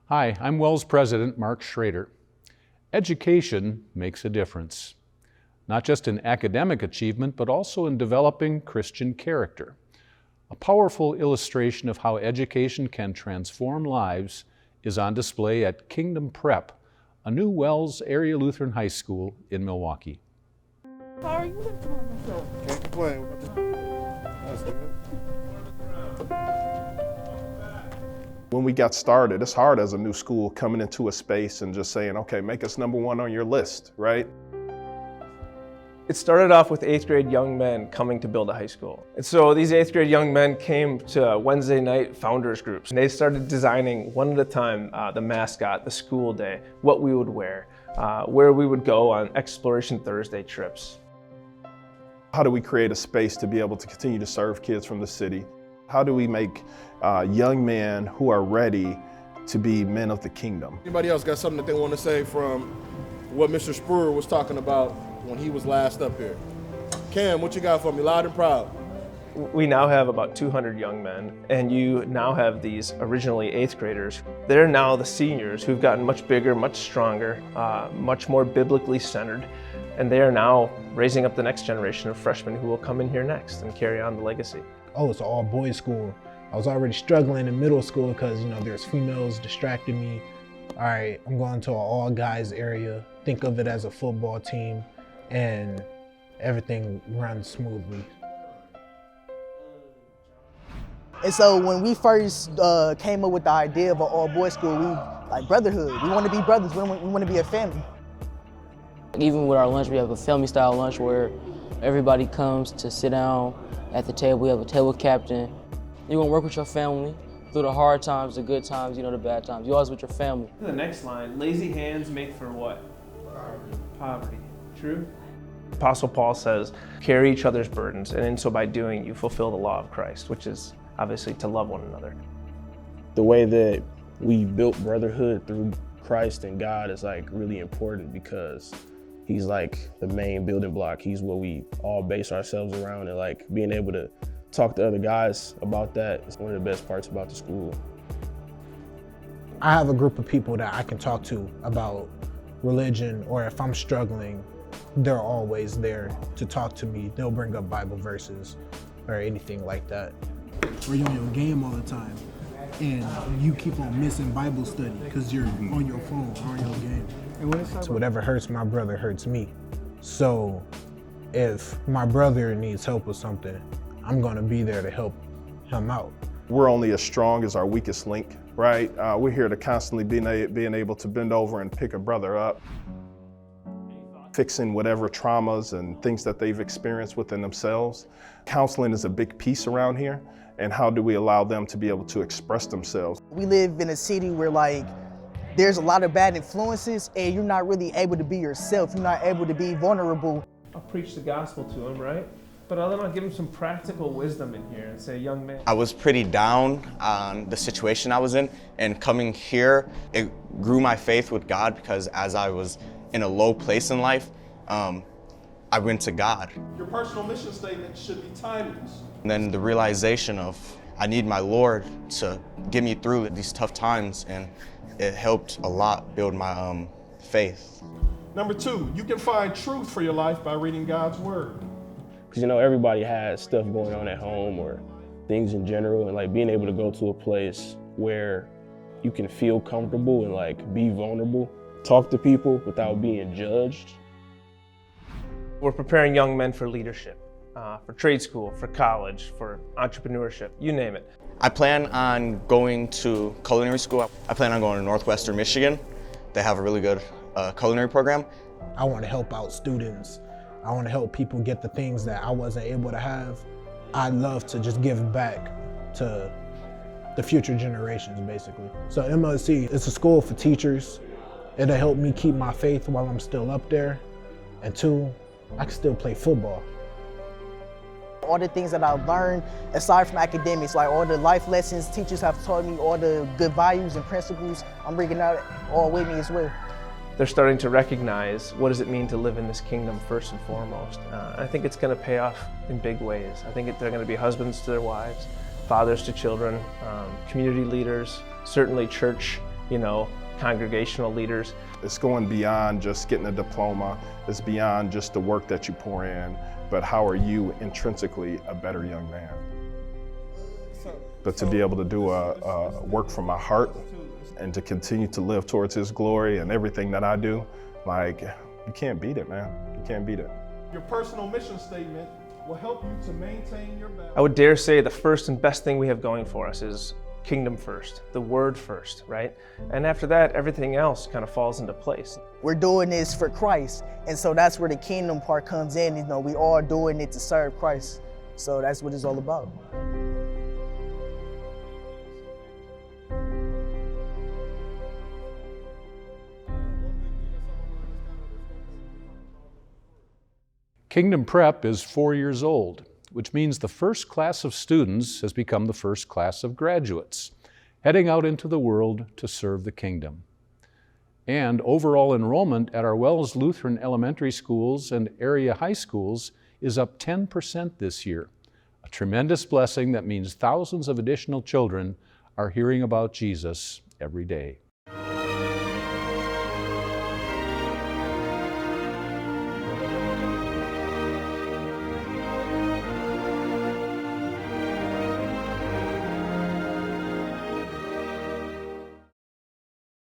Hi, I'm WELS President Mark Schrader. Education makes a difference, not just in academic achievement, but also in developing Christian character. A powerful illustration of how education can transform lives is on display at Kingdom Prep, a new WELS area Lutheran high school in Milwaukee. How are you doing yourself? Can't complain. That's good. When we got started, it's hard as a new school coming into a space and just saying, okay, make us number one on your list, right? It started off with 8th grade young men coming to build a high school. And so these 8th grade young men came to Wednesday night founders groups. And they started designing one at a time the mascot, the school day, what we would wear, where we would go on Exploration Thursday trips. How do we create a space to be able to continue to serve kids from the city? How do we make young men who are ready to be men of the kingdom? Anybody else got something that they want to say from what Mr. Spruer was talking about when he was last up here? Cam, what you got for me, loud and proud? We now have about 200 young men, and you now have these originally 8th graders. They're now the seniors who've gotten much bigger, much stronger, much more biblically centered, and they are now raising up the next generation of freshmen who will come in here next and carry on the legacy. Oh, it's an all-boys school. I was already struggling in middle school because, there's females distracting me. All right, I'm going to an all-guys area. Think of it as a football team, and everything runs smoothly. And so when we first came up with the idea of an all-boys school, we like brotherhood. We want to be brothers. We want to be a family. Even with our lunch, we have a family-style lunch where everybody comes to sit down at the table. We have a table captain. You're gonna work with your family through the hard times, the good times, the bad times. You're always with your family. The next line, lazy hands make for what? Poverty. True? Apostle Paul says, carry each other's burdens, and in so by doing, you fulfill the law of Christ, which is obviously to love one another. The way that we built brotherhood through Christ and God is really important because He's the main building block. He's what we all base ourselves around, and being able to talk to other guys about that is one of the best parts about the school. I have a group of people that I can talk to about religion, or if I'm struggling, they're always there to talk to me. They'll bring up Bible verses or anything like that. Or you're on your game all the time and you keep on missing Bible study because you're on your phone or on your game. So whatever hurts my brother hurts me. So if my brother needs help with something, I'm gonna be there to help him out. We're only as strong as our weakest link, right? We're here to constantly being able to bend over and pick a brother up, fixing whatever traumas and things that they've experienced within themselves. Counseling is a big piece around here, and how do we allow them to be able to express themselves? We live in a city where there's a lot of bad influences, and you're not really able to be yourself. You're not able to be vulnerable. I'll preach the gospel to them, right? But then I'll give them some practical wisdom in here and say, young man. I was pretty down on the situation I was in, and coming here, it grew my faith with God because as I was in a low place in life, I went to God. Your personal mission statement should be timeless. And then the realization of I need my Lord to get me through these tough times, and it helped a lot build my faith. Number 2, you can find truth for your life by reading God's Word. Because everybody has stuff going on at home or things in general, and being able to go to a place where you can feel comfortable and be vulnerable, talk to people without being judged. We're preparing young men for leadership, for trade school, for college, for entrepreneurship, you name it. I plan on going to culinary school. I plan on going to Northwestern Michigan. They have a really good culinary program. I want to help out students. I want to help people get the things that I wasn't able to have. I love to just give back to the future generations, basically. So MLC, it's a school for teachers. It'll help me keep my faith while I'm still up there. And 2, I can still play football. All the things that I've learned, aside from academics, all the life lessons teachers have taught me, all the good values and principles, I'm bringing that all with me as well. They're starting to recognize what does it mean to live in this kingdom first and foremost. I think it's going to pay off in big ways. I think they're going to be husbands to their wives, fathers to children, community leaders, certainly church congregational leaders. It's going beyond just getting a diploma. It's beyond just the work that you pour in, but how are you intrinsically a better young man? But to be able to do a work from my heart and to continue to live towards His glory and everything that I do, like, you can't beat it, man. You can't beat it. Your personal mission statement will help you to maintain your balance. I would dare say the first and best thing we have going for us is kingdom first, the word first, right? And after that, everything else kind of falls into place. We're doing this for Christ, and so that's where the kingdom part comes in. We all doing it to serve Christ. So that's what it's all about. Kingdom Prep is 4 years old, which means the first class of students has become the first class of graduates, heading out into the world to serve the kingdom. And overall enrollment at our WELS Lutheran elementary schools and area high schools is up 10% this year, a tremendous blessing that means thousands of additional children are hearing about Jesus every day.